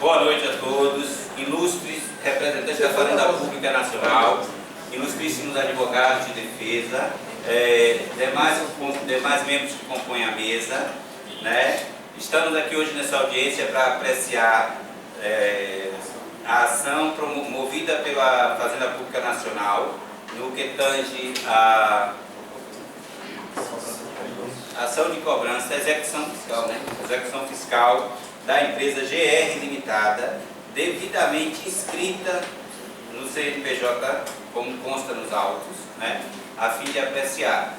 Boa noite a todos, ilustres representantes da Fazenda Pública Nacional, ilustríssimos advogados de defesa, demais membros que compõem a mesa, né? Estamos aqui hoje nessa audiência para apreciar a ação promovida pela Fazenda Pública Nacional no que tange a ação de cobrança, execução fiscal, né? Execução fiscal da empresa GR Limitada, devidamente inscrita no CNPJ, como consta nos autos, né? A fim de apreciar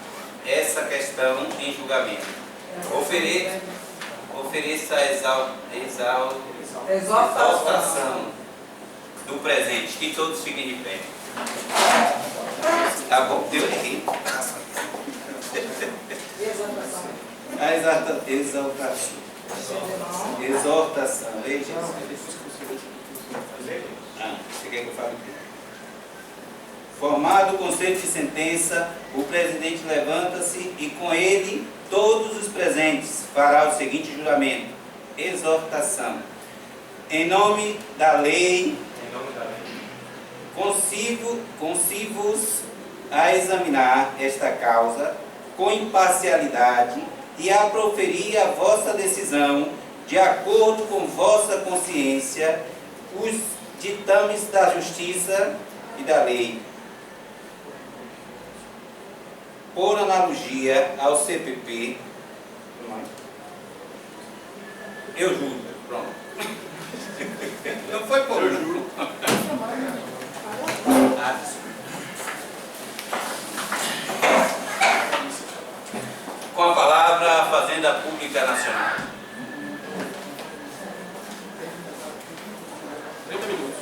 essa questão em julgamento. Ofereça a exaltação do presente, que todos fiquem de pé. Tá bom, eu errei. A exaltação. Exortação. Ei, Jesus. Você quer que eu fale? Formado o conceito de sentença, o presidente levanta-se e com ele todos os presentes fará o seguinte juramento. Exortação. Em nome da lei, consigo-vos a examinar esta causa com imparcialidade e a proferir a vossa decisão de acordo com vossa consciência, os ditames da justiça e da lei. Por analogia ao CPP, eu juro, pronto. Não foi por eu juro. Com a palavra, a Fazenda Pública Nacional. 30 minutos.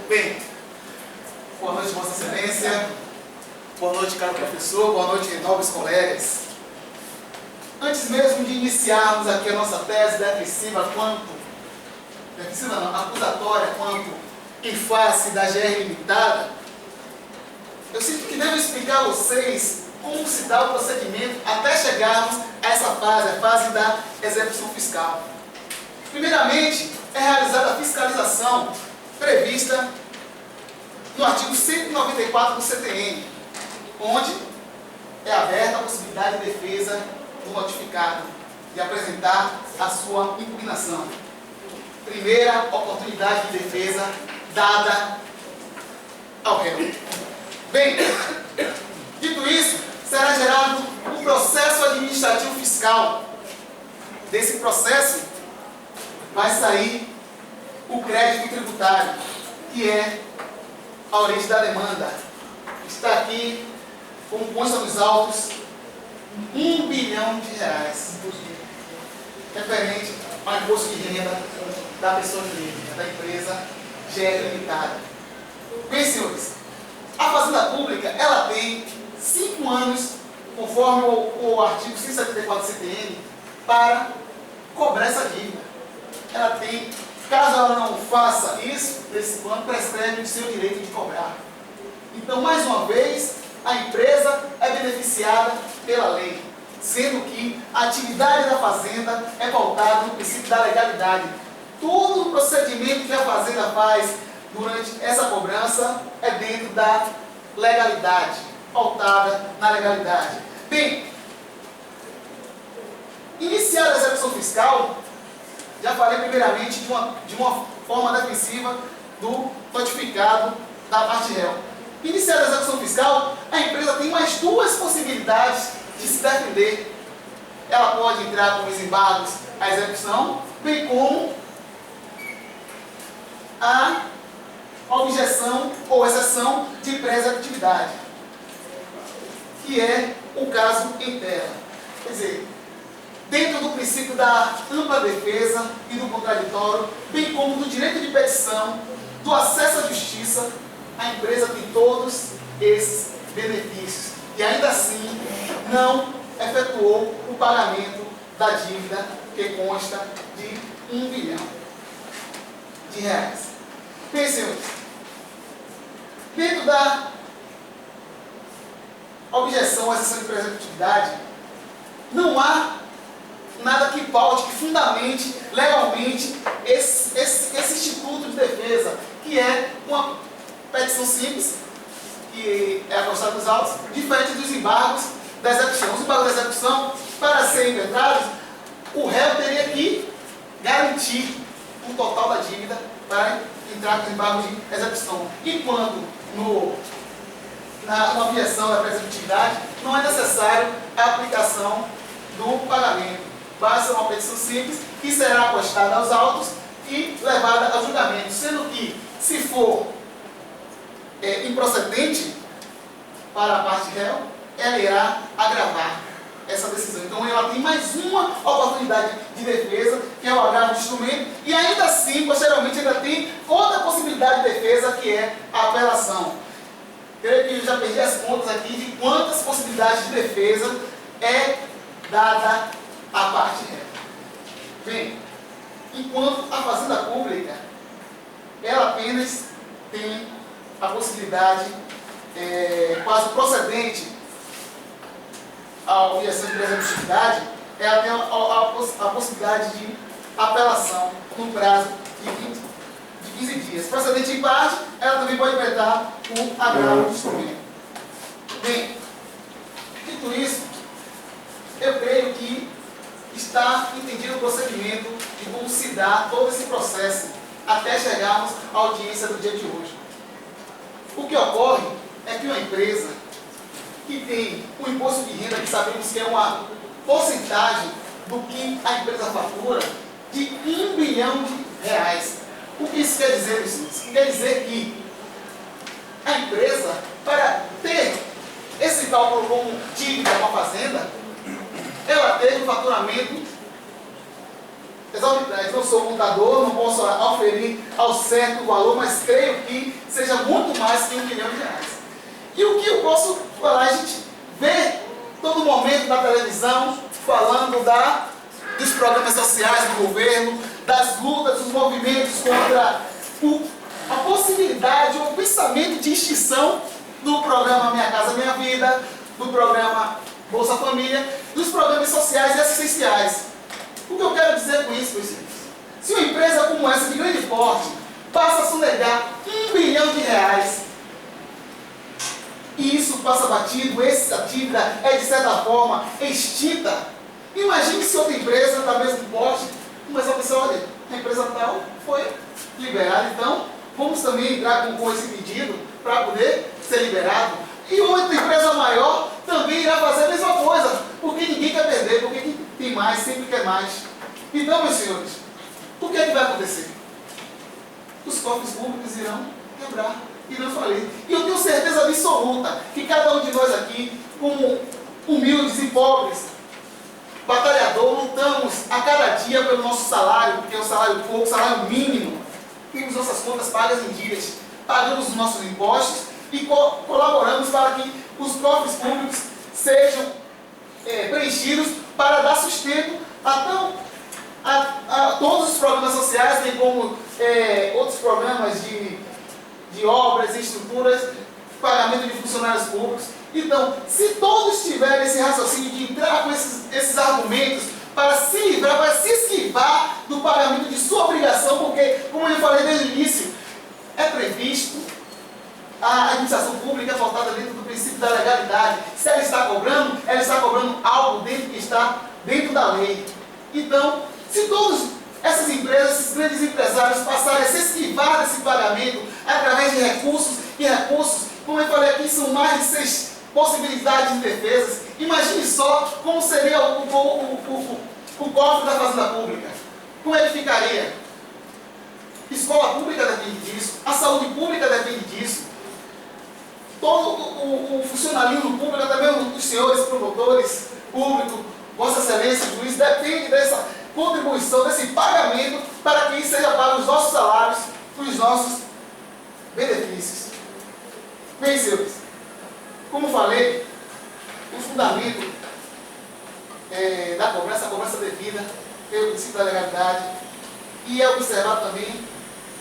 Bem, boa noite, Vossa Excelência. Boa noite, caro professor. Boa noite, nobres colegas. Antes mesmo de iniciarmos aqui a nossa tese acusatória quanto em face da GR Limitada, eu sinto que devo explicar a vocês como se dá o procedimento até chegarmos a essa fase, a fase da execução fiscal. Primeiramente, é realizada a fiscalização prevista no artigo 194 do CTN, onde é aberta a possibilidade de defesa do notificado de apresentar a sua impugnação. Primeira oportunidade de defesa dada ao réu. Bem, dito isso, será gerado um processo administrativo fiscal. Desse processo vai sair o crédito tributário, que é a origem da demanda. Está aqui, como consta nos autos, R$1 bilhão referente ao imposto de renda da pessoa jurídica, da empresa GR Limitada. Bem, senhores, a Fazenda Pública, ela tem 5 anos, conforme o artigo 174 do CTN, para cobrar essa dívida. Ela tem, caso ela não faça isso, nesse ano, prescreve o seu direito de cobrar. Então, mais uma vez, a empresa é beneficiada pela lei, sendo que a atividade da Fazenda é pautada no princípio da legalidade. Todo o procedimento que a Fazenda faz durante essa cobrança é dentro da legalidade, pautada na legalidade. Bem, iniciada a execução fiscal, já falei primeiramente de uma forma defensiva do notificado da parte réu. Iniciada a execução fiscal, a empresa tem mais 2 possibilidades de se defender. Ela pode entrar com os embargos à execução, bem como a objeção ou exceção de pré-executividade, que é o caso em tela. Quer dizer, dentro do princípio da ampla defesa e do contraditório, bem como do direito de petição, do acesso à justiça, a empresa tem todos esses benefícios e ainda assim não efetuou o pagamento da dívida que consta de R$1 bilhão. Bem, senhores, dentro da objeção à exceção de pré-executividade, não há nada que paute, que fundamente, legalmente, é uma petição simples, que é afastada dos autos, diferente dos embargos da execução. Os embargos da execução, para serem impetrados, o réu teria que garantir o total da dívida para entrar com os embargos de execução. Enquanto na objeção da prescritividade não é necessário a aplicação do pagamento. Basta uma petição simples que será apostada aos autos e levada ao julgamento, sendo que, se for improcedente para a parte réu, ela irá agravar essa decisão. Então ela tem mais uma oportunidade de defesa, que é o agravo de instrumento, e ainda assim, posteriormente, ainda tem outra possibilidade de defesa, que é a apelação. Creio que eu já perdi as contas aqui de quantas possibilidades de defesa é dada à parte réu. Bem, enquanto a Fazenda Pública, ela apenas tem a possibilidade quase procedente à objeção de presumibilidade, ela tem a possibilidade de apelação no prazo de 15 dias. Procedente em parte, ela também pode impetrar o agravo de instrumento. Bem, dito isso, eu creio que está entendido o procedimento de como se dá todo esse processo até chegarmos à audiência do dia de hoje. O que ocorre é que uma empresa que tem o imposto de renda, que sabemos que é uma porcentagem do que a empresa fatura, de R$1 bilhão. O que isso quer dizer, meus senhores? Quer dizer que a empresa, para ter esse cálculo como dívida com a fazenda, ela teve um faturamento exorbitante. Não sou contador, não posso oferir ao certo valor, mas creio que seja muito mais que R$1 bilhão. E o que eu posso falar? A gente vê todo momento na televisão falando dos programas sociais do governo, das lutas, dos movimentos contra a possibilidade, o pensamento de extinção do programa Minha Casa Minha Vida, do programa Bolsa Família, dos programas sociais e assistenciais. O que eu quero dizer com isso, meus senhores? Se uma empresa como essa, de grande porte, passa a sonegar R$1 bilhão, e isso passa batido, essa dívida é de certa forma extinta, imagine se outra empresa da mesma porte começar a pensar, olha, a empresa tal foi liberada, então vamos também entrar com esse pedido para poder ser liberado. E outra empresa maior também irá fazer a mesma coisa, porque ninguém quer perder, porque quem tem mais sempre quer mais. Então, meus senhores, o que é que vai acontecer? Os cofres públicos irão quebrar, irão falir. E eu tenho certeza absoluta que cada um de nós aqui, como humildes e pobres, batalhador, lutamos a cada dia pelo nosso salário, porque é um salário pouco, salário mínimo. Temos nossas contas pagas em dias, pagamos os nossos impostos e colaboramos para que os cofres públicos sejam preenchidos para dar sustento a todos os programas sociais, bem como outros programas de obras e estruturas, pagamento de funcionários públicos. Então, se todos tiverem esse raciocínio de entrar com esses argumentos para se livrar, para se esquivar do pagamento de sua obrigação, porque, como eu falei desde o início, é previsto, a administração pública é pautada dentro do princípio da legalidade. Se ela está cobrando algo dentro que está dentro da lei. Então, se todas essas empresas, esses grandes empresários passarem a se esquivar desse pagamento através de recursos, como eu falei aqui, são mais de 6 possibilidades de defesas. Imagine só como seria o cofre da Fazenda Pública. Como ele ficaria? Escola pública depende disso, a saúde pública depende disso. Todo o funcionalismo público, também os senhores promotores públicos, Vossa Excelência, juiz, depende dessa contribuição, desse pagamento, para que isso seja pago os nossos salários, os nossos benefícios. Bem, senhores, como falei, o fundamento da cobrança, a cobrança devida, pelo princípio da legalidade, e é observar também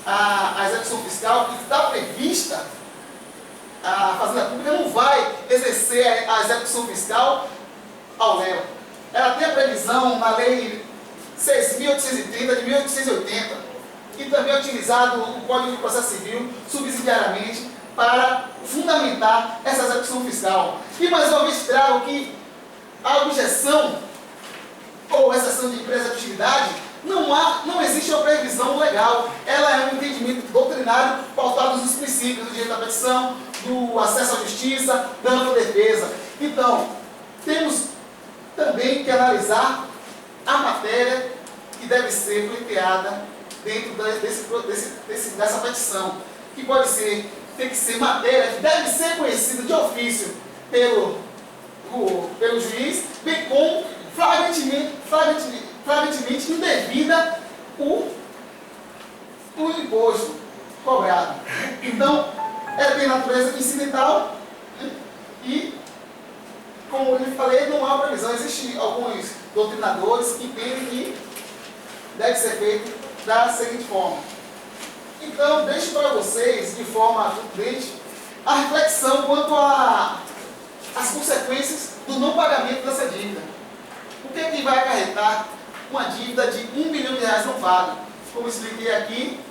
a execução fiscal que está prevista. A Fazenda Pública não vai exercer a execução fiscal ao léu. Ela tem a previsão na Lei 6.830 de 1880, e também é utilizado o Código de Processo Civil subsidiariamente para fundamentar essa execução fiscal. E mais uma vez trago que a objeção ou exceção de imprescritibilidade não existe uma previsão legal. Ela é um entendimento doutrinário pautado nos princípios do direito à petição, do acesso à justiça, da ampla defesa. Então, temos também que analisar a matéria que deve ser pleiteada dentro dessa petição, que tem que ser matéria que deve ser conhecida de ofício pelo juiz, bem como flagrantemente indevida o imposto cobrado. Então, tem natureza incidental, né? E, como eu falei, não há previsão. Existem alguns doutrinadores que entendem que deve ser feito da seguinte forma. Então, deixo para vocês, de forma prudente, a reflexão quanto às consequências do não pagamento dessa dívida. O que é que vai acarretar uma dívida de R$1 bilhão não paga? Como expliquei aqui,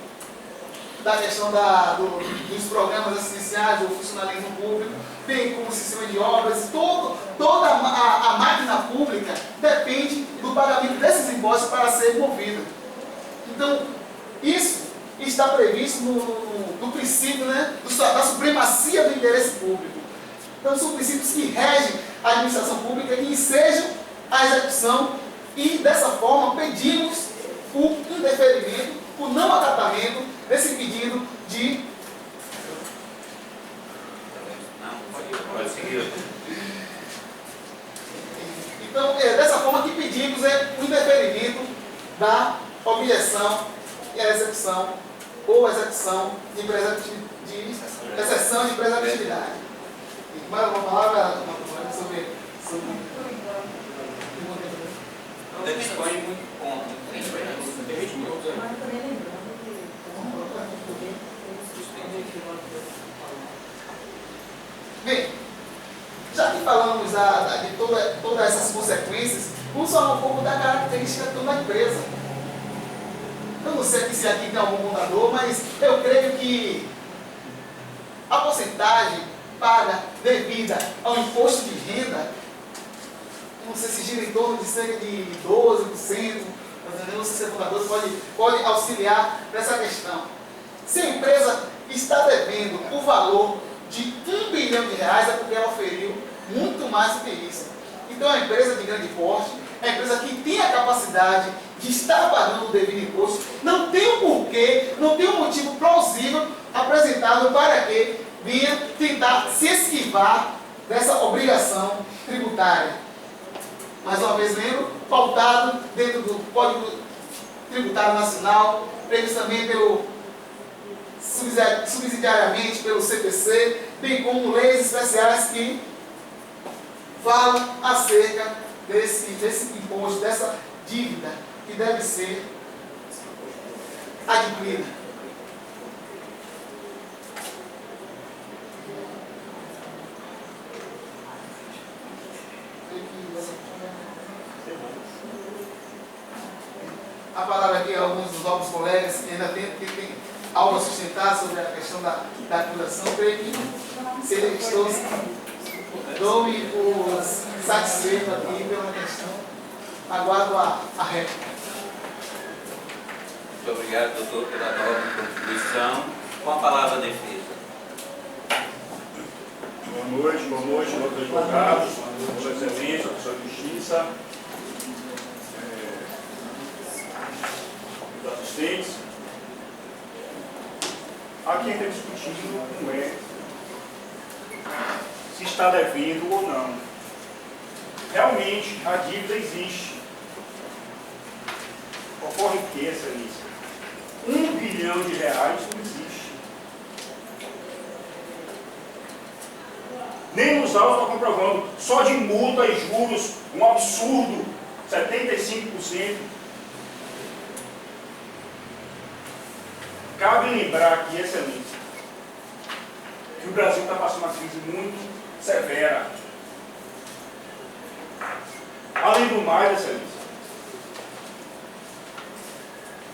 da questão dos programas assistenciais, do funcionalismo público, bem como o sistema de obras, toda a máquina pública depende do pagamento desses impostos para ser movida. Então, isso está previsto no princípio, né, da supremacia do interesse público. Então, são princípios que regem a administração pública e ensejam a execução, e dessa forma pedimos o indeferimento, o não acatamento desse pedido de... Pode seguir. Então, dessa forma que pedimos o indeferimento da objeção e a execução, ou execução de exceção de imprescritibilidade. Mais uma palavra sobre Você dispõe muito ponto. Bem, já que falamos de todas essas consequências, vamos falar um pouco da característica de uma empresa. Eu não sei se aqui tem algum contador, mas eu creio que a porcentagem paga devida ao imposto de renda, não sei se gira em torno de cerca de 12%, não sei se o contador pode auxiliar nessa questão. Se a empresa está devendo o valor de R$1 bilhão, é porque ela oferiu muito mais do que isso. Então, é uma empresa de grande porte, é uma empresa que tem a capacidade de estar pagando o devido imposto, não tem um porquê, não tem um motivo plausível apresentado para que venha tentar se esquivar dessa obrigação tributária. Mais uma vez lembro, pautado dentro do Código Tributário Nacional, previsto também subsidiariamente pelo CPC, bem como leis especiais que falam acerca desse imposto, dessa dívida que deve ser adquirida. A palavra aqui a alguns dos novos colegas que ainda tem algo a sustentar sobre a questão da apuração. Creio que se eles dou-me por satisfeito aqui pela questão, aguardo a réplica. Muito obrigado, doutor, pela nova contribuição. Com a palavra a defesa. Boa noite, senhores advogados, Sua Excelência, Sua Justiça, os assistentes. Aqui a gente está discutindo não é se está devendo ou não. Realmente a dívida existe. Ocorre que, Excelência, R$1 bilhão não existe. Nem nos autos está comprovando, só de multa e juros, um absurdo, 75%. Cabe lembrar aqui, Excelência, que o Brasil está passando uma crise muito severa. Além do mais, Excelência,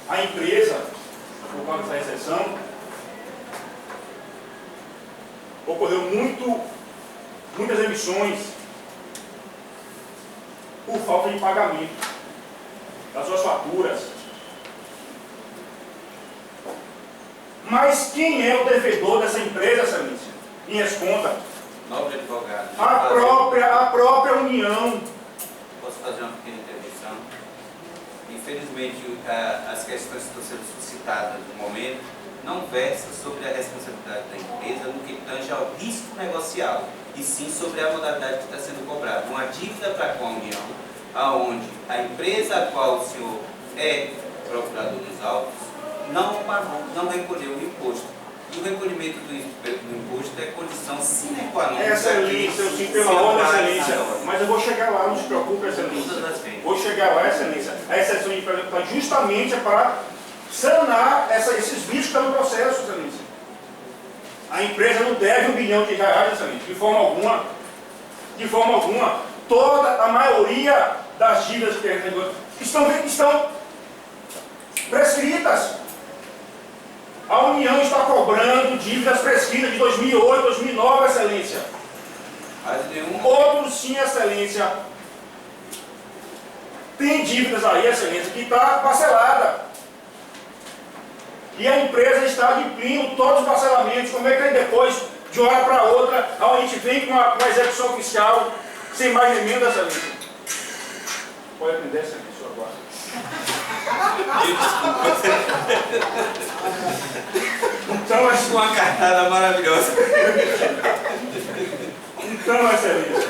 a empresa por causa dessa recessão, ocorreu muitas emissões por falta de pagamento das suas faturas. Mas quem é o devedor dessa empresa, Excelência? Minhas contas. Nobre advogado. A própria União. Posso fazer uma pequena intervenção? Infelizmente, as questões que estão sendo suscitadas no momento não versam sobre a responsabilidade da empresa no que tange ao risco negocial, e sim sobre a modalidade que está sendo cobrada. Uma dívida para com a União, aonde a empresa a qual o senhor é procurador nos autos não pagou, não recolheu o imposto. E o recolhimento do imposto é condição sine qua non. Excelência, eu sim, pela ordem, Excelência. Mas eu vou chegar lá, não se preocupe, Excelência. Vou chegar lá, Excelência. A exceção de empresa está justamente para sanar esses vícios que estão no processo, Excelência. A empresa não deve R$1 bilhão, Excelência, de forma alguma. De forma alguma. A maioria das dívidas que estão prescritas. A União está cobrando dívidas prescritas de 2008, 2009, Excelência. Outros sim, Excelência. Tem dívidas aí, Excelência, que está parcelada. E a empresa está adquirindo todos os parcelamentos. Como é que aí depois, de uma hora para outra, a gente vem com uma execução fiscal sem mais emenda, Excelência? Pode aprender, Excelência, agora. Então, uma cartada maravilhosa. Então, Excelência,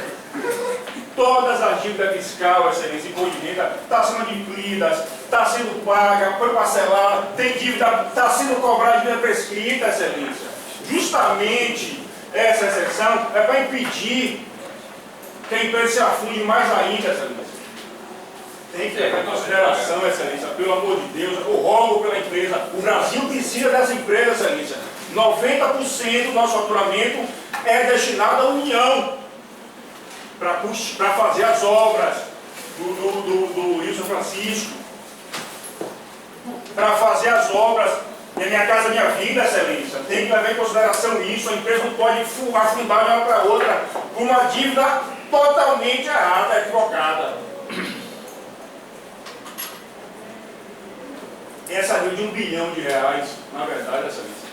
todas as dívidas fiscais, Excelência, imposto de renda, está sendo adquiridas, está sendo paga, foi parcelada, tem dívida, está sendo cobrada dívida prescrita, Excelência. Justamente essa exceção é para impedir que a empresa se afunde mais ainda, Excelência. Tem que levar em consideração, Excelência, pelo amor de Deus, eu rogo pela empresa. O Brasil precisa dessa empresa, Excelência. 90% do nosso faturamento é destinado à União para fazer as obras do Rio São Francisco, para fazer as obras da Minha Casa Minha Vida, Excelência. Tem que levar em consideração isso. A empresa não pode afundar de uma para outra por uma dívida totalmente errada, equivocada. Essa dívida de R$1 bilhão, na verdade, Excelência.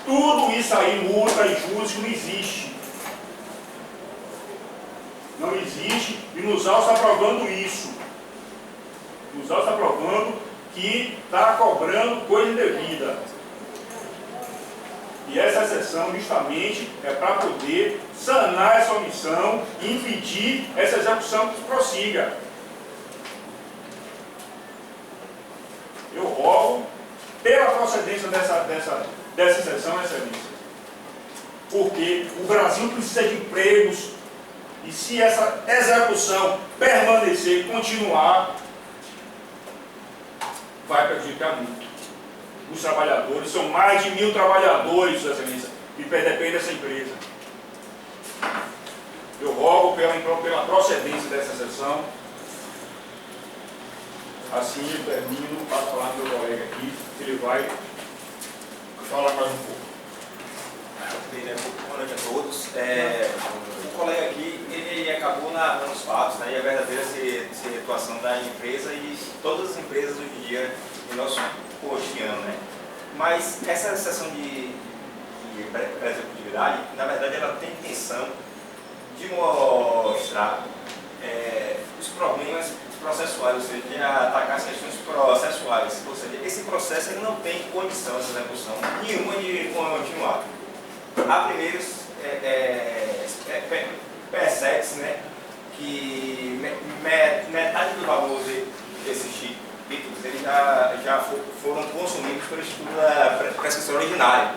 Tudo isso aí, multa e juros, não existe. Não existe, e nos autos está provando isso. Nos autos está provando que está cobrando coisa indevida. E essa exceção, justamente, é para poder sanar essa omissão e impedir essa execução que prossiga. Eu rogo pela procedência dessa exceção, Excelência, porque o Brasil precisa de empregos, e se essa execução permanecer e continuar, vai prejudicar muito os trabalhadores. São mais de 1.000 trabalhadores, Excelência, que dependem dessa empresa. Eu rogo pela procedência dessa exceção. Assim eu termino, passo a falar para o meu colega aqui, que ele vai falar mais um pouco. Boa noite a todos. O colega aqui, ele acabou nos fatos, né, e a verdadeira situação da empresa e todas as empresas hoje em dia em nosso cotidiano, né? Mas essa exceção de executividade, na verdade, ela tem intenção de mostrar os problemas processuais, ou seja, de atacar as questões processuais. Ou seja, esse processo ele não tem condição de execução nenhuma de continuar. A primeiro, percebe-se, né, que metade do valor desses títulos eles já foram consumidos pelo estudo da prescrição originária.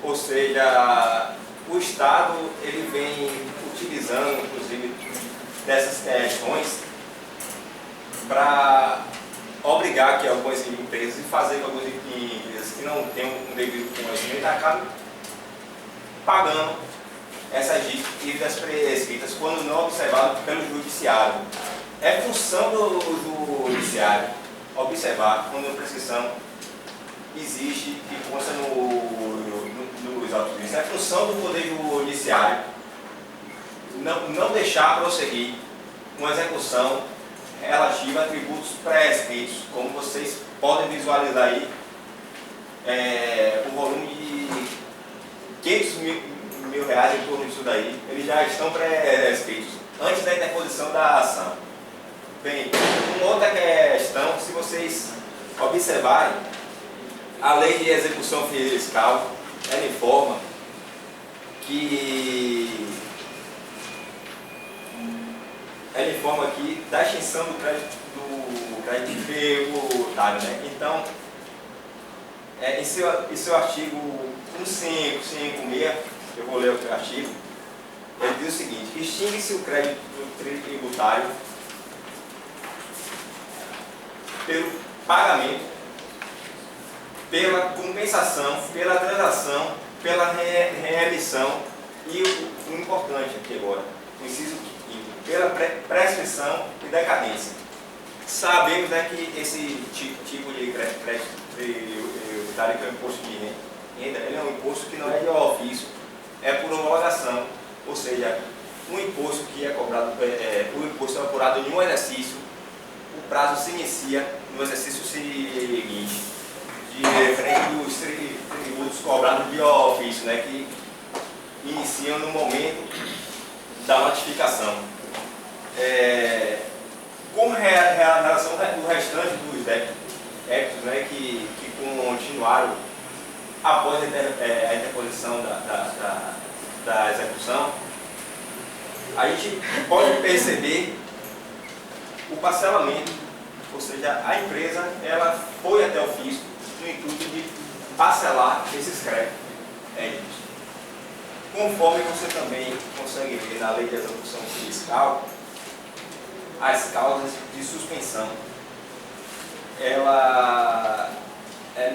Ou seja, o Estado ele vem utilizando, inclusive, dessas questões para obrigar que algumas empresas e fazer que algumas empresas que não têm um devido conhecimento acabem pagando essas dívidas prescritas quando não observado pelo judiciário. É função do judiciário observar quando a prescrição existe, que consta nos autos jurídicos. É função do Poder Judiciário não deixar prosseguir uma execução relativa a tributos pré-escritos, como vocês podem visualizar aí, o volume de 500 mil reais em torno disso daí, eles já estão pré-escritos, antes da interposição da ação. Bem, uma outra questão, se vocês observarem, a lei de execução fiscal, ela informa aqui da extinção do crédito tributário, né? Então, em seu artigo 1556, eu vou ler o artigo, ele diz o seguinte: extingue-se o crédito tributário pelo pagamento, pela compensação, pela transação, pela reemissão e o importante aqui agora, o inciso quinto, pela prescrição e decadência. Sabemos, né, que esse tipo de crédito tributário, que é o imposto de renda, ele é um imposto que não é de ofício, é por homologação, ou seja, um imposto que é cobrado, o imposto é apurado em um exercício, o prazo se inicia no exercício seguinte, diferente dos tributos cobrados de ofício, né, que iniciam no momento da notificação. Com relação ao restante dos débitos, né, que continuaram após a interposição da execução, a gente pode perceber o parcelamento, ou seja, a empresa ela foi até o fisco no intuito de parcelar esses créditos. Conforme você também consegue ver na lei de execução fiscal, as causas de suspensão, ela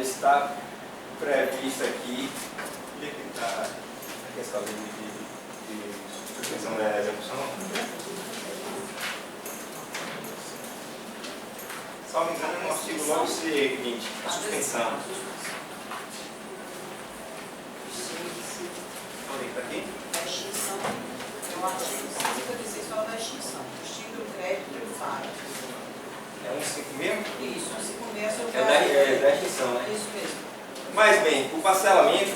está prevista aqui. Onde é que está aqui as causas de suspensão da execução? Só me engano, no artigo logo seguinte, a suspensão. Onde está aqui? A extinção, é o artigo 156 fala da extinção. Extingue o crédito tributário. É 156? Isso, 156 É da extinção, né? Isso mesmo. Mas bem, o parcelamento,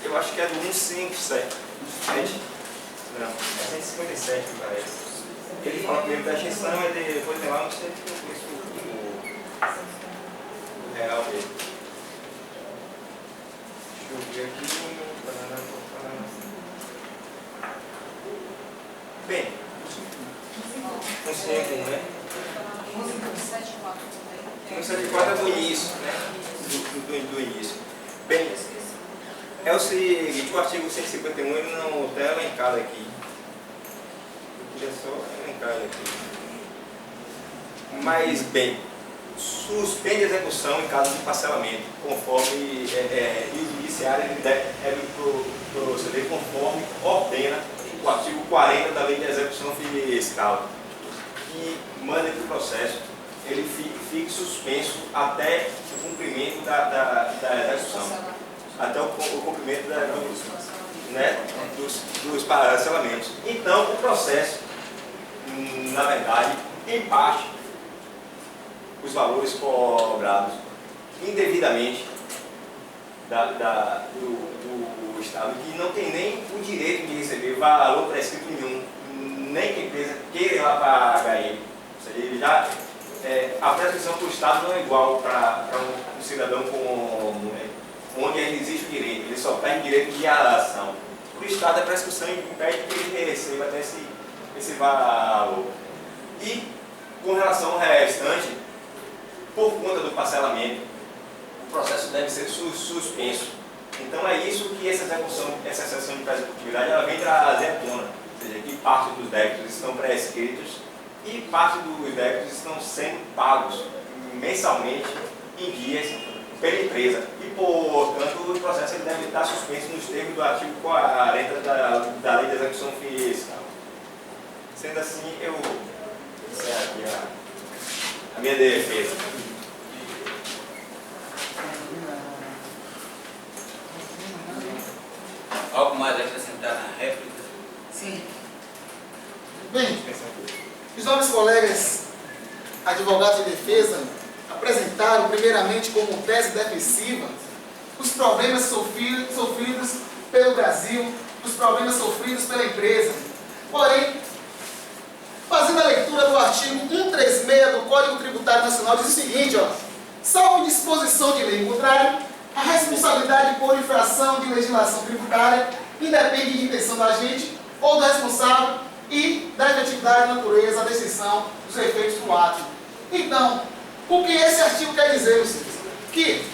eu acho que é do 157. Não, é 157 me parece. Ele fala primeiro da extinção e depois tem lá, não sei o real dele. Deixa eu ver aqui. Bem, 154, né? 174 é do início, né? Do início. Bem, é o seguinte, o artigo 151 ele não está elencado aqui. Eu queria só elencar ele aqui. Mas, bem, suspende a execução em caso de parcelamento, conforme e o judiciário deve proceder conforme ordena o artigo 40 da Lei de Execução Fiscal, que manda que o processo ele fique suspenso até o cumprimento da execução, até o cumprimento dos parcelamentos. Então, o processo, na verdade, em parte, os valores cobrados indevidamente do Estado, que não tem nem o direito de receber valor prescrito nenhum, nem que a empresa queira ir lá pagar ele. Ou seja, ele já, a prescrição para o Estado não é igual para um cidadão comum, né, onde existe o direito, ele só perde direito de ação. Para o Estado, a prescrição impede que ele receba até esse valor. E, com relação ao restante, por conta do parcelamento, o processo deve ser suspenso. Então é isso que essa exceção de pré-executividade ela vem trazer à tona. Ou seja, que parte dos débitos estão prescritos e parte dos débitos estão sendo pagos mensalmente em dias pela empresa. E, portanto, o processo ele deve estar suspenso nos termos do artigo 40 da Lei de Execução Fiscal. Sendo assim, eu encerro aqui a minha defesa. Algo mais a acrescentar na réplica? Sim. Bem, os nobres colegas advogados de defesa apresentaram, primeiramente, como tese defensiva, os problemas sofridos pelo Brasil, os problemas sofridos pela empresa. Porém, fazendo a leitura do artigo 136 do Código Tributário Nacional, diz o seguinte, ó: salvo disposição de lei contrária, a responsabilidade por infração de legislação tributária independe de intenção do agente ou do responsável e da efetividade, natureza, da extensão dos efeitos do ato. Então, o que esse artigo quer dizer, vocês? Que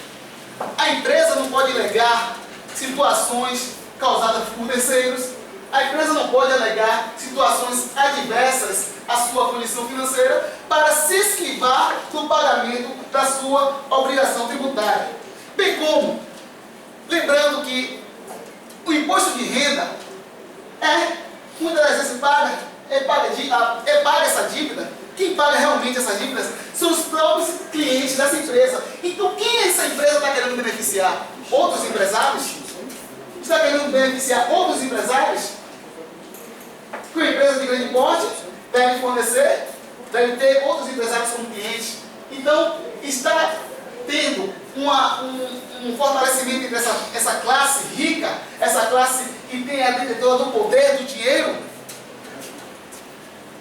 a empresa não pode alegar situações causadas por terceiros, a empresa não pode alegar situações adversas à sua condição financeira para se esquivar do pagamento da sua obrigação tributária. Bem como, lembrando que o imposto de renda muitas das vezes paga essa dívida. Quem paga realmente essas dívidas são os próprios clientes dessa empresa. Então, quem essa empresa está querendo beneficiar? Outros empresários? Está querendo beneficiar outros empresários? Que uma empresa de grande porte deve fornecer, deve ter outros empresários como clientes. Então, está tendo um fortalecimento entre essa classe rica, essa classe que tem a detentora do poder, do dinheiro.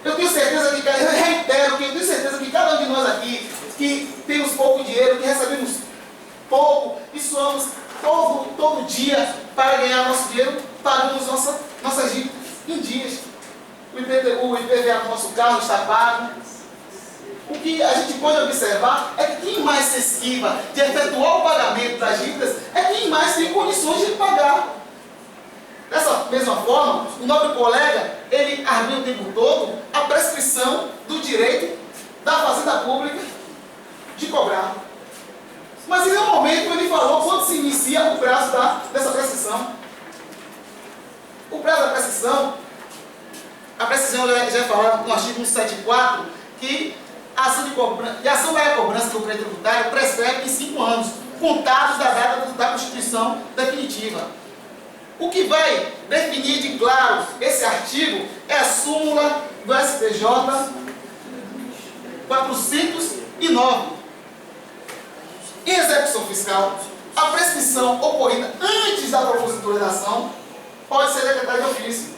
Eu tenho certeza que, eu reitero que eu tenho certeza que cada um de nós aqui, que temos pouco dinheiro, que recebemos pouco e suamos todo dia para ganhar nosso dinheiro, pagamos nossas dívidas em dias. O IPVA do nosso carro está pago. O que a gente pode observar é que quem mais se esquiva de efetuar o pagamento das dívidas é quem mais tem condições de pagar. Dessa mesma forma, o nobre colega, ele arguiu o tempo todo a prescrição do direito da Fazenda Pública de cobrar. Mas em nenhum momento ele falou quando se inicia o prazo dessa prescrição. O prazo da prescrição, a prescrição já é falada no artigo 174, que a ação para a cobrança do crédito tributário prescreve em 5 anos, contados da data da constituição definitiva. O que vai definir de claro esse artigo é a súmula do STJ 409. Em execução fiscal, a prescrição ocorrida antes da propositura da ação pode ser decretada de ofício.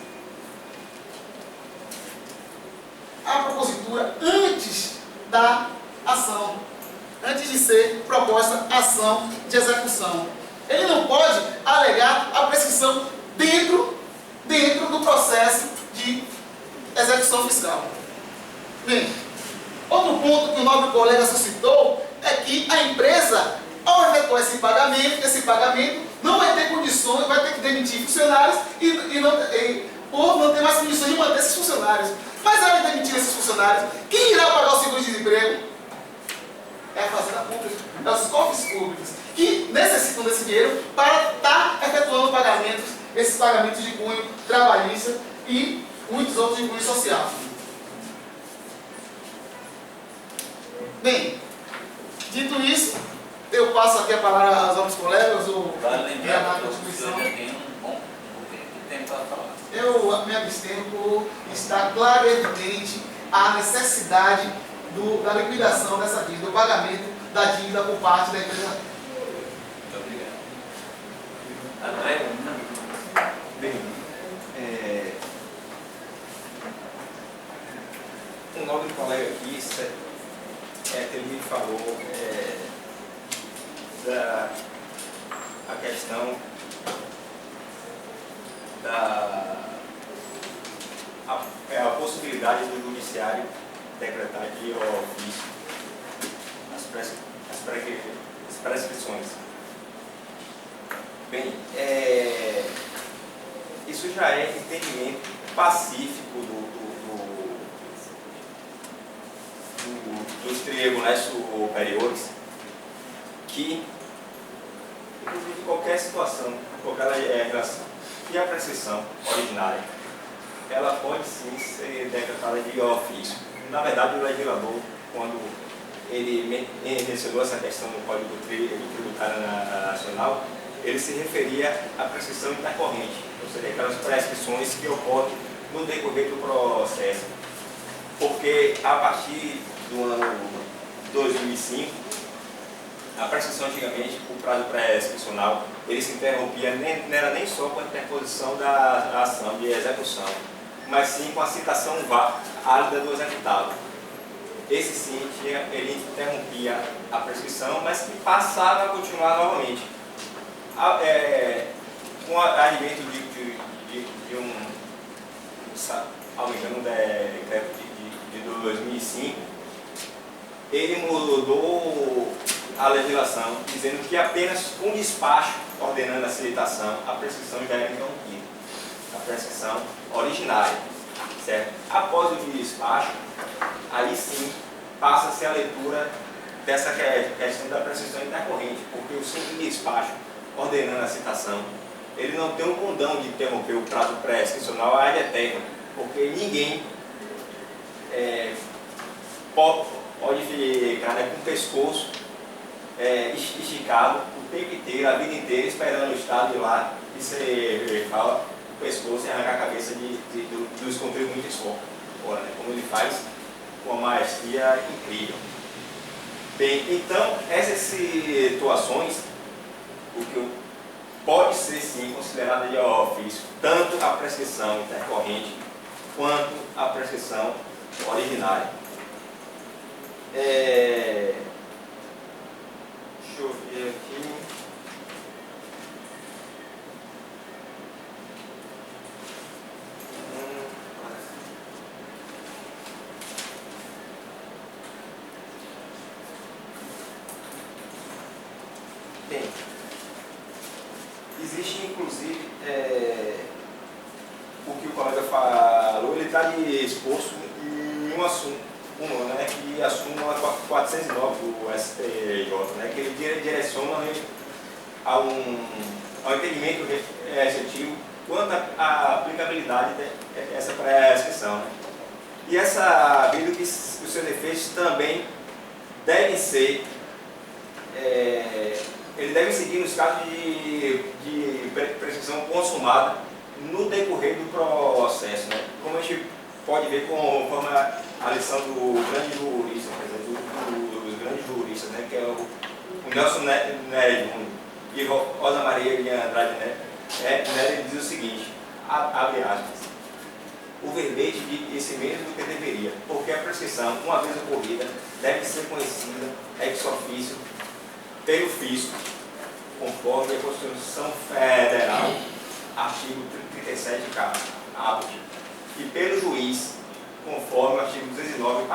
A propositura antes da ação, antes de ser proposta a ação de execução. Ele não pode alegar a prescrição dentro do processo de execução fiscal. Bem, outro ponto que o nobre colega suscitou é que a empresa, ao efetuar esse pagamento não vai ter condições, vai ter que demitir funcionários ou não ter mais condições de manter esses funcionários. Mas ao demitir esses funcionários, quem irá pagar o seguro-desemprego? É a Fazenda Pública, é os cofres públicos, que necessitam desse dinheiro para estar efetuando esses pagamentos de cunho trabalhista e muitos outros de cunho social. Bem, dito isso, eu passo aqui a palavra aos outros colegas, Vale lembrar na que o Constituição. senhor já tem um bom tempo para falar. Eu me abstenho por estar claro e evidente a necessidade da liquidação dessa dívida, do pagamento da dívida por parte da empresa. Muito obrigado. André? Bem, um nobre colega aqui, ele me falou a questão a possibilidade do judiciário decretar de ofício as prescrições. Bem, isso já é entendimento pacífico dos tribunais superiores, que, inclusive, qualquer situação, qualquer relação, que a prescrição originária, ela pode sim ser decretada de ofício. Na verdade, o legislador, quando ele mencionou essa questão no Código Tributário Nacional, ele se referia à prescrição intercorrente, ou seja, aquelas prescrições que ocorrem no decorrer do processo. Porque a partir do ano 2005, a prescrição antigamente, o prazo prescricional, ele se interrompia, não era nem só com a interposição da ação de execução, mas sim com a citação válida do executado. Esse sim, ele interrompia a prescrição, mas que passava a continuar novamente. Com o advento de um, algo decreto de 2005, ele mudou a legislação, dizendo que apenas com despacho ordenando a citação, a prescrição já era interrompida, a prescrição originária, certo? Após o despacho, aí sim passa-se a leitura dessa questão da prescrição intercorrente, porque o simples despacho ordenando a citação, ele não tem um condão de interromper o prazo prescricional ad eterno, porque ninguém pode ficar com o pescoço esticado o tempo inteiro, a vida inteira, esperando o Estado ir lá e você fala o pescoço e arrancar a cabeça dos contribuintes fora, né? Como ele faz com uma maestria incrível. Bem, então, essas situações, o que pode ser sim considerada de ofício, tanto a prescrição intercorrente quanto a prescrição originária. Deixa eu ver aqui. Bem, existe inclusive o que o colega falou, ele está exposto em um assunto, né, que a súmula 409 do STJ, né, que ele direciona ao entendimento restritivo quanto à aplicabilidade dessa prescrição. Né. E essa vida que os seus efeitos também devem ser, ele deve seguir nos casos de prescrição consumada no decorrer do processo, né? Como a gente pode ver conforme a lição do grande jurista, quer dizer, dos grandes juristas, né? Que é o Nelson Nery e Rosa Maria de Andrade Nery, diz o seguinte, abre aspas, o verbete disse menos do que deveria, porque a prescrição, uma vez ocorrida, deve ser conhecida ex officio pelo fisco, conforme a Constituição Federal, artigo 37, caput, e pelo juiz, conforme o artigo 209,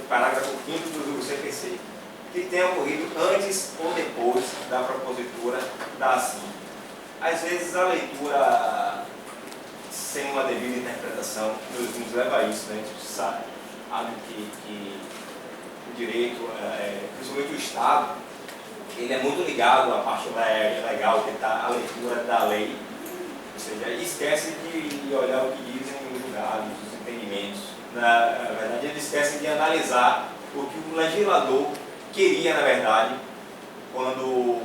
parágrafo 5º do CPC, que tenha ocorrido antes ou depois da propositura da ação. Às vezes a leitura sem uma devida interpretação nos leva a isso, né? A gente sabe que o direito, principalmente o Estado, ele é muito ligado à parte legal, que está a leitura da lei, ou seja, esquece de olhar o que dizem os julgados, os entendimentos. Na verdade, ele esquece de analisar o que o legislador queria, na verdade, quando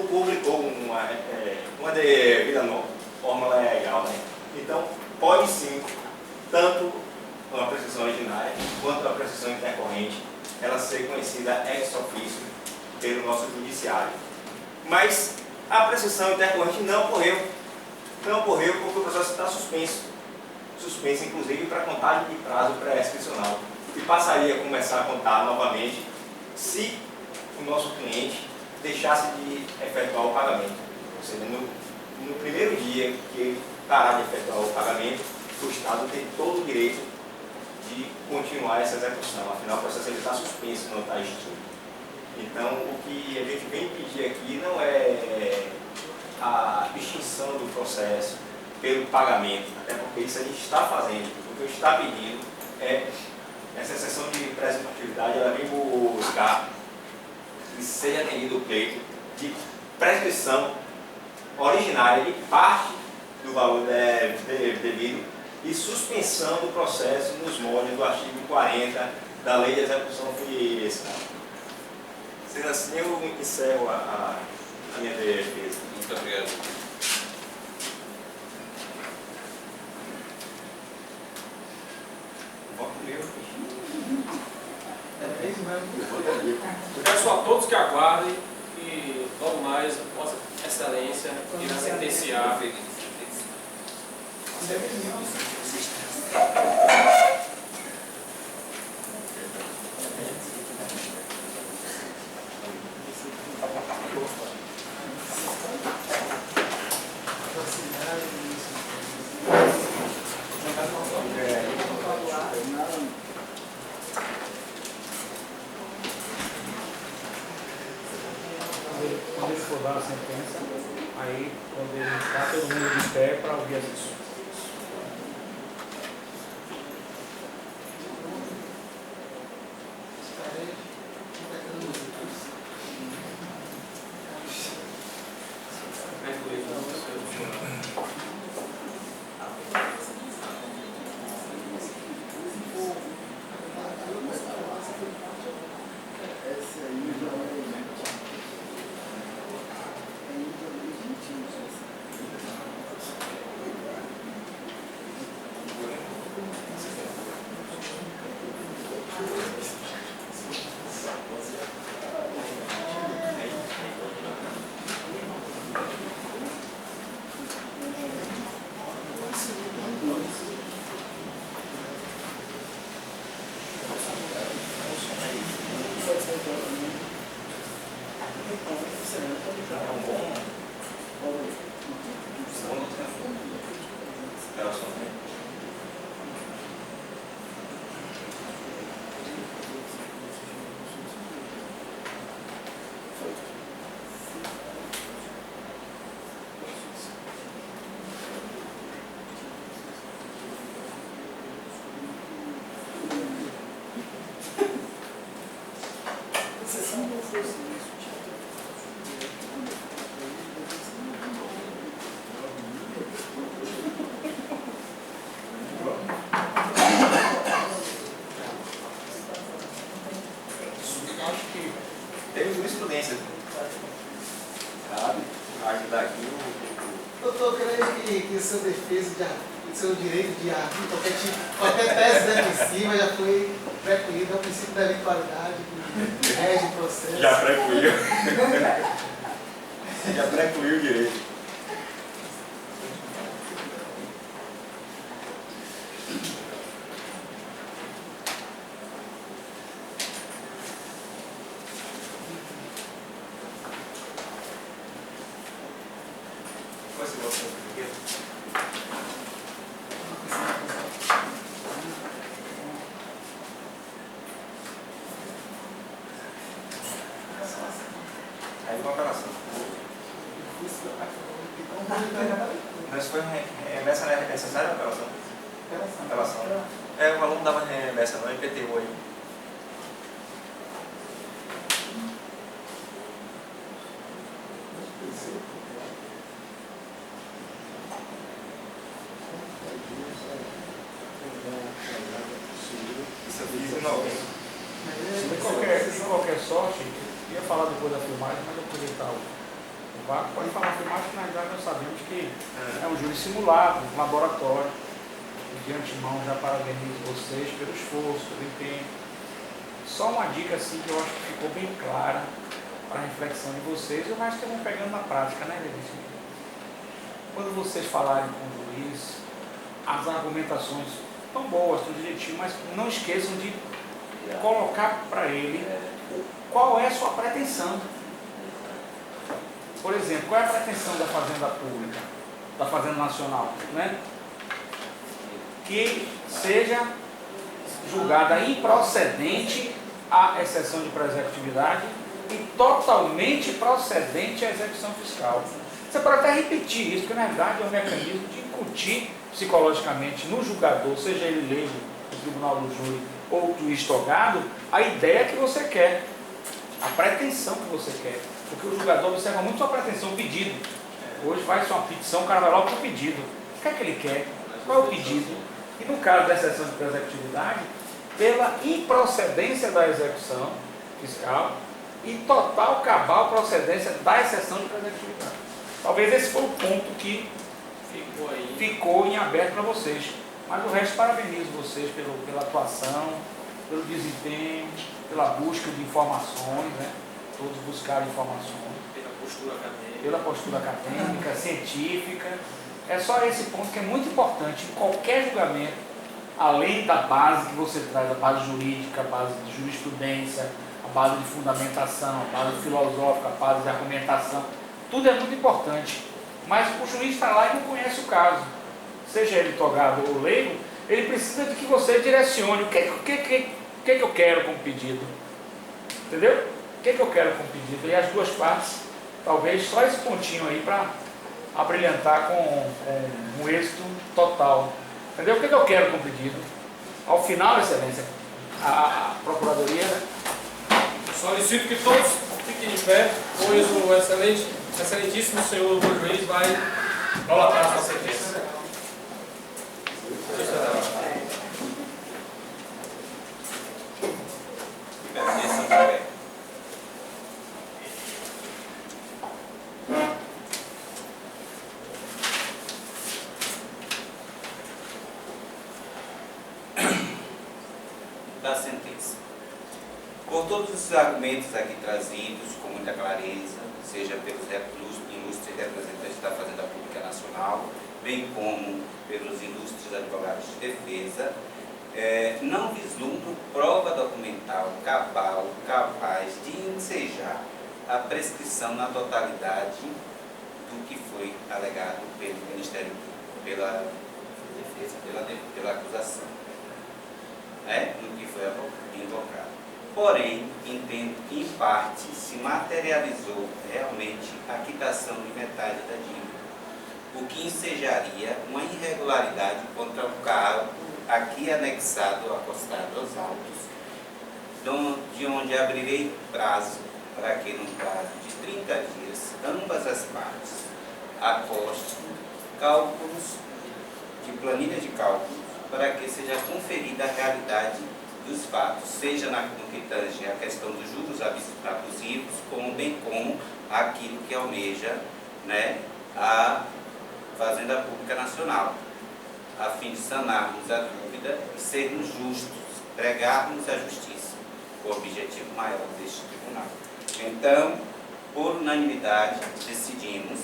publicou uma devida norma legal. Né? Então, pode sim, tanto a prescrição originária quanto a prescrição intercorrente, ela ser conhecida ex officio pelo nosso judiciário. Mas a prescrição intercorrente não ocorreu. Não ocorreu porque o processo está suspenso. Suspenso, inclusive, para contagem de prazo prescricional. E passaria a começar a contar novamente se o nosso cliente deixasse de efetuar o pagamento. Ou seja, no primeiro dia que ele parar de efetuar o pagamento, o Estado tem todo o direito de continuar essa execução, afinal o processo está suspenso, não está extinto. Então, o que a gente vem pedir aqui não é a extinção do processo pelo pagamento, até porque isso a gente está fazendo. O que eu está pedindo é essa exceção de presuntividade, ela vem buscar que seja atendido o pleito de prescrição originária de parte do valor devido e suspensão do processo nos moldes do artigo 40 da Lei de Execução Fiscal. Sendo assim, Assim eu encerro a minha defesa. Muito obrigado. Voto meu. Peço a todos que aguardem e logo mais Vossa Excelência irá sentenciar. Quando ele for dar a sentença, aí quando ele está todo mundo de pé para ouvir as lições. Teve jurisprudência. Sabe? Ajudar aqui Doutor, eu creio que o seu defesa, o seu direito de arguir qualquer tese defensiva já foi precluído ao princípio da eventualidade que rege o processo. já precluiu. Já precluiu o direito. Qual é o voto aqui? Aí uma apelação. Mas foi remessa necessária a apelação? Apelação. É, o aluno dava remessa, não é IPTU aí. Isso eu fiz em novembro. De qualquer sorte, eu ia falar depois da filmagem, mas eu aproveitar o vácuo. Pode falar a filmagem, que na verdade nós sabemos que é um júri simulado, um laboratório. De antemão já parabenizo vocês pelo esforço, pelo empenho. Só uma dica assim que eu acho que ficou bem clara para a reflexão de vocês, e o mais que vão pegando na prática, né, Levício? Quando vocês falarem com o juiz, as argumentações estão boas, estão direitinho, mas não esqueçam de colocar para ele qual é a sua pretensão. Por exemplo, qual é a pretensão da Fazenda Pública, da Fazenda Nacional, né? Que seja julgada improcedente a exceção de pró-executividade e totalmente procedente a execução fiscal. Você pode até repetir isso, porque na verdade é um mecanismo de incutir psicologicamente no julgador, seja ele leigo do tribunal do júri ou do estogado, a ideia que você quer, a pretensão que você quer. Porque o julgador observa muito sua pretensão, o pedido. Hoje vai ser uma petição, o cara vai logo para o pedido. O que é que ele quer? Qual é o pedido? E no caso da exceção de pró-executividade, pela improcedência da execução fiscal e total, cabal procedência da exceção de predatividade. Talvez esse foi o ponto que ficou em aberto para vocês. Mas o resto, parabenizo vocês pela atuação, pelo desempenho, pela busca de informações, né? Todos buscaram informações. Pela postura acadêmica, científica. É só esse ponto que é muito importante em qualquer julgamento, além da base que você traz, a base jurídica, a base de jurisprudência, a base de fundamentação, a base filosófica, a base de argumentação. Tudo é muito importante. Mas o juiz está lá e não conhece o caso. Seja ele togado ou leigo, ele precisa de que você direcione o que eu quero com o pedido. Entendeu? O que eu quero com o pedido? E as duas partes, talvez só esse pontinho aí para abrilhantar com um êxito total. Entendeu? O que eu quero com o pedido? Ao final, Excelência, a Procuradoria, né? Solicito que todos fiquem de pé, pois o excelentíssimo senhor do juiz vai relatar a sua sentença. Permaneçam de pé. Da sentença. Por todos os argumentos aqui trazidos com muita clareza, seja pelos ilustres representantes da Fazenda Pública Nacional, bem como pelos ilustres advogados de defesa, não vislumbro prova documental cabal capaz de ensejar a prescrição na totalidade do que foi alegado pelo Ministério Público, pela defesa, pela acusação, no que foi invocado. Porém, entendo que em parte se materializou realmente a quitação de metade da dívida, o que ensejaria uma irregularidade contra o cargo aqui anexado, acostado aos autos, de onde abrirei prazo para que no prazo de 30 dias, ambas as partes apostem cálculos de planilha de cálculos para que seja conferida a realidade dos fatos, seja no que tange a questão dos juros abusivos, bem como aquilo que almeja, a Fazenda Pública Nacional, a fim de sanarmos a dúvida e sermos justos, pregarmos a justiça, o objetivo maior deste tribunal. Então, por unanimidade, decidimos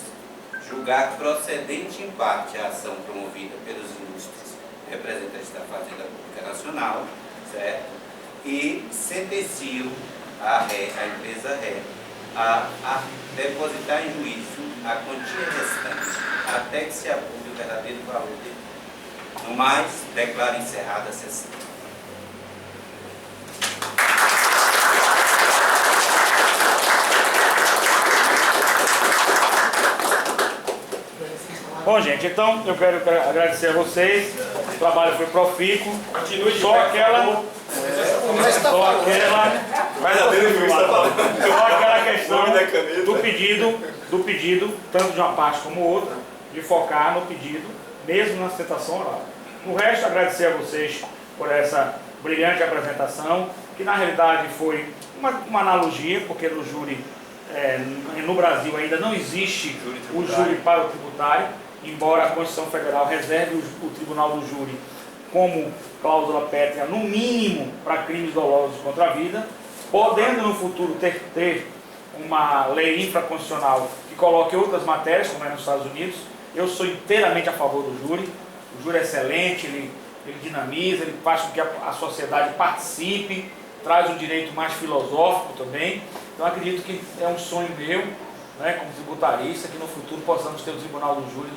julgar procedente em parte a ação promovida pelos ilustres representantes da Fazenda Pública Nacional, certo? E sentencio a empresa ré a depositar em juízo a quantia restante até que se apure o verdadeiro valor dele. No mais, declaro encerrada a sessão. Bom, gente, então eu quero agradecer a vocês. O trabalho foi profícuo. Continue de Só pé, aquela questão do pedido, tanto de uma parte como outra, de focar no pedido, mesmo na citação oral. O resto, agradecer a vocês por essa brilhante apresentação, que na realidade foi uma analogia, porque no júri, no Brasil ainda não existe o júri para o tributário, embora a Constituição Federal reserve o Tribunal do Júri como cláusula pétrea, no mínimo, para crimes dolosos contra a vida, podendo no futuro ter uma lei infraconstitucional que coloque outras matérias, como é nos Estados Unidos. Eu sou inteiramente a favor do júri. O júri é excelente, ele dinamiza, ele faz com que a sociedade participe, traz um direito mais filosófico também. Então acredito que é um sonho meu, como tributarista, que no futuro possamos ter o Tribunal do Júri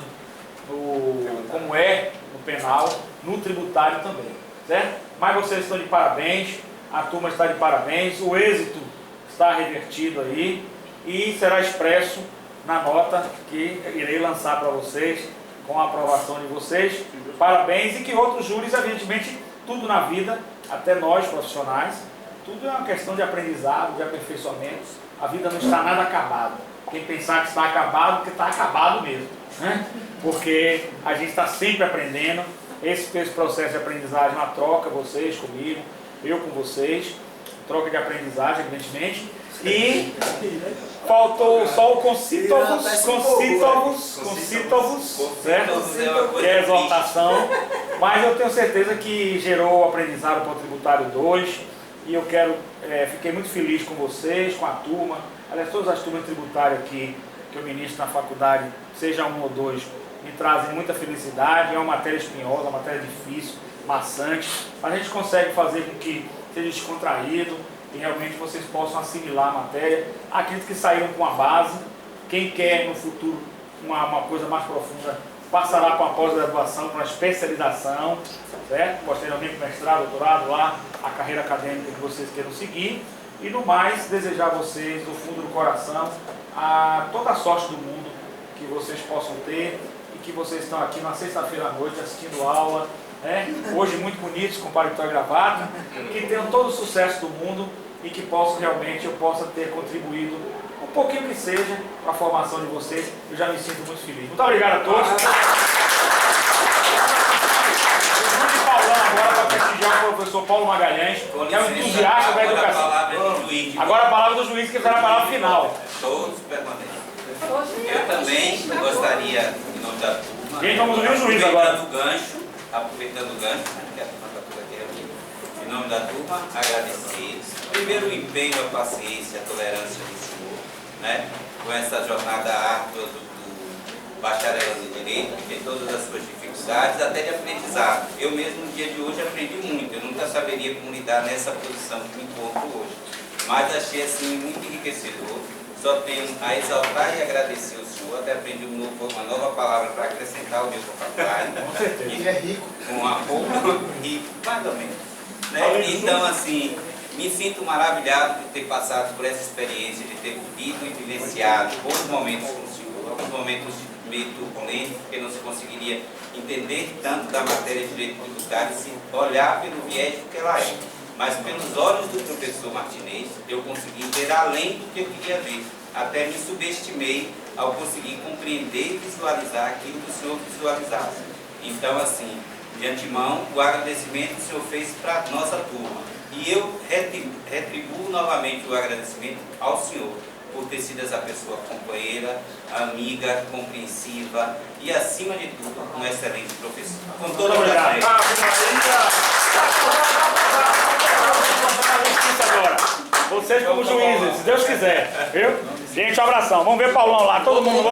como é no penal, no tributário também, certo? Mas vocês estão de parabéns, a turma está de parabéns, o êxito está revertido aí e será expresso na nota que irei lançar para vocês, com a aprovação de vocês. Parabéns, e que outros júris, evidentemente, tudo na vida, até nós profissionais, tudo é uma questão de aprendizado, de aperfeiçoamento. A vida não está nada acabada. Quem pensar que está acabado, que está acabado mesmo, porque a gente está sempre aprendendo. Esse processo de aprendizagem, uma troca, vocês comigo, eu com vocês, troca de aprendizagem, evidentemente, E faltou só o concítovos, certo? Que é a exaltação. Mas eu tenho certeza que gerou o aprendizado para o tributário 2. E eu fiquei muito feliz com vocês, com a turma. Aliás, todas as turmas tributárias aqui que eu ministro na faculdade, seja um ou dois, me trazem muita felicidade. É uma matéria espinhosa, uma matéria difícil, maçante, mas a gente consegue fazer com que seja descontraído e realmente vocês possam assimilar a matéria. Acredito que saíram com a base. Quem quer no futuro uma coisa mais profunda, passará para uma pós-graduação, para uma especialização, certo? Posteriormente mestrado, doutorado lá, a carreira acadêmica que vocês queiram seguir. E no mais, desejar a vocês, do fundo do coração, toda a sorte do mundo que vocês possam ter e que vocês estão aqui na sexta-feira à noite assistindo aula, né? Hoje muito bonitos, com paletó e gravata, que tenham todo o sucesso do mundo e que eu possa ter contribuído um pouquinho que seja para a formação de vocês. Eu já me sinto muito feliz. Muito obrigado a todos. Agora para prestigiar o professor Paulo Magalhães, que é um entusiasta da educação. Agora a palavra do juiz, que será a palavra final. Todos permanecem. Eu também gostaria, em nome da turma, Gente, vamos ouvir o juiz agora. Aproveitando o gancho, que a turma está toda aqui, em nome da turma, agradecer. Primeiro, o empenho, a paciência, a tolerância do senhor, né? Com essa jornada árdua do bacharel em Direito, que tem todas as suas dificuldades, até de aprendizado. Eu mesmo, no dia de hoje, aprendi muito. Eu nunca saberia como lidar nessa posição que me encontro hoje. Mas achei, assim, muito enriquecedor. Só tenho a exaltar e agradecer ao senhor. Até aprendi uma nova palavra para acrescentar ao meu vocabulário. Com certeza. Ele é rico. Com a pouco rico, mais ou menos. Né? Então, assim, me sinto maravilhado de ter passado por essa experiência, de ter vivido e vivenciado bons momentos com o senhor, alguns momentos meio turbulento, porque não se conseguiria entender tanto da matéria de direito tributário e se olhar pelo viés do que ela é. Mas pelos olhos do professor Martinez, eu consegui ver além do que eu queria ver. Até me subestimei ao conseguir compreender e visualizar aquilo que o senhor visualizasse. Então, assim, de antemão, o agradecimento que o senhor fez para a nossa turma. E eu retribuo novamente o agradecimento ao senhor, por ter sido essa pessoa companheira, amiga, compreensiva e, acima de tudo, um excelente professor. Com toda a obrigado. Agora, vocês como juízes, se Deus quiser, viu? Gente, um abração. Vamos ver Paulão lá, todo mundo.